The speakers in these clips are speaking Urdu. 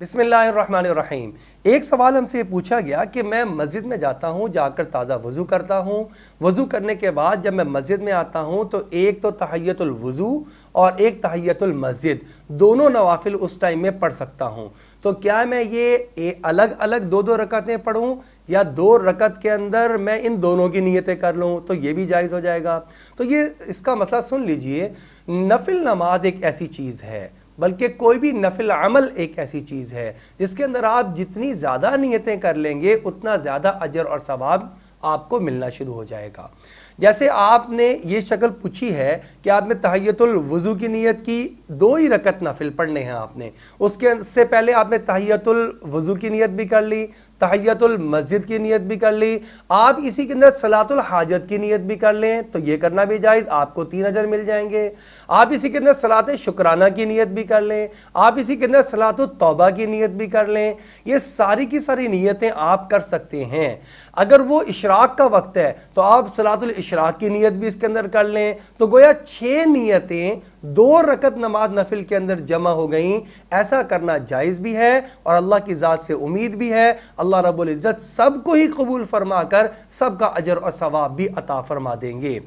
بسم اللہ الرحمن الرحیم۔ ایک سوال ہم سے پوچھا گیا کہ میں مسجد میں جاتا ہوں، جا کر تازہ وضو کرتا ہوں، وضو کرنے کے بعد جب میں مسجد میں آتا ہوں تو ایک تو تحیۃ الوضو اور ایک تحیۃ المسجد دونوں نوافل اس ٹائم میں پڑھ سکتا ہوں، تو کیا میں یہ الگ الگ دو رکعتیں پڑھوں یا 2 رکعت کے اندر میں ان دونوں کی نیتیں کر لوں تو یہ بھی جائز ہو جائے گا؟ تو یہ اس کا مسئلہ سن لیجئے۔ نفل نماز ایک ایسی چیز ہے، بلکہ کوئی بھی نفل عمل ایک ایسی چیز ہے جس کے اندر آپ جتنی زیادہ نیتیں کر لیں گے اتنا زیادہ اجر اور ثواب آپ کو ملنا شروع ہو جائے گا۔ جیسے آپ نے یہ شکل پوچھی ہے کہ آپ نے تحیۃ الوضو کی نیت کی، 2 ہی رکعت نفل پڑھنے ہیں آپ نے، اس کے سے پہلے آپ نے تحیۃ الوضو کی نیت بھی کر لی، تحیۃ المسجد کی نیت بھی کر لی، آپ اسی کے اندر صلاۃ الحاجت کی نیت بھی کر لیں تو یہ کرنا بھی جائز، آپ کو 3 اجر مل جائیں گے۔ آپ اسی کے اندر صلاۃ شکرانہ کی نیت بھی کر لیں، آپ اسی کے اندر صلاۃ التوبہ کی نیت بھی کر لیں، یہ ساری کی ساری نیتیں آپ کر سکتے ہیں۔ اگر وہ اشراق کا وقت ہے تو آپ صلاۃ الاشراق کی نیت بھی اس کے اندر کر لیں، تو گویا 6 نیتیں 2 رکعت نماز نفل کے اندر جمع ہو گئیں۔ ایسا کرنا جائز بھی ہے اور اللہ کی ذات سے امید بھی ہے اللہ رب العزت سب کو ہی قبول فرما کر سب کا اجر اور ثواب بھی عطا فرما دیں گے۔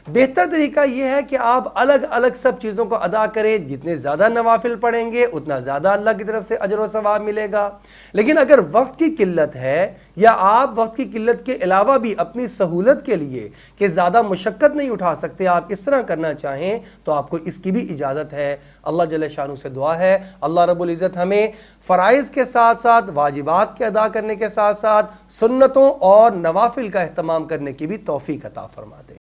بہتر طریقہ یہ ہے کہ آپ الگ الگ سب چیزوں کو ادا کریں، جتنے زیادہ نوافل پڑھیں گے اتنا زیادہ اللہ کی طرف سے اجر و ثواب ملے گا۔ لیکن اگر وقت کی قلت ہے یا آپ وقت کی قلت کے علاوہ بھی اپنی سہولت کے لیے کہ زیادہ مشقت نہیں اٹھا سکتے، آپ اس طرح کرنا چاہیں تو آپ کو اس کی بھی اجازت ہے۔ اللہ جل شانہ سے دعا ہے اللہ رب العزت ہمیں فرائض کے ساتھ ساتھ واجبات کے ادا کرنے کے ساتھ ساتھ سنتوں اور نوافل کا اہتمام کرنے کی بھی توفیق عطا فرما دے۔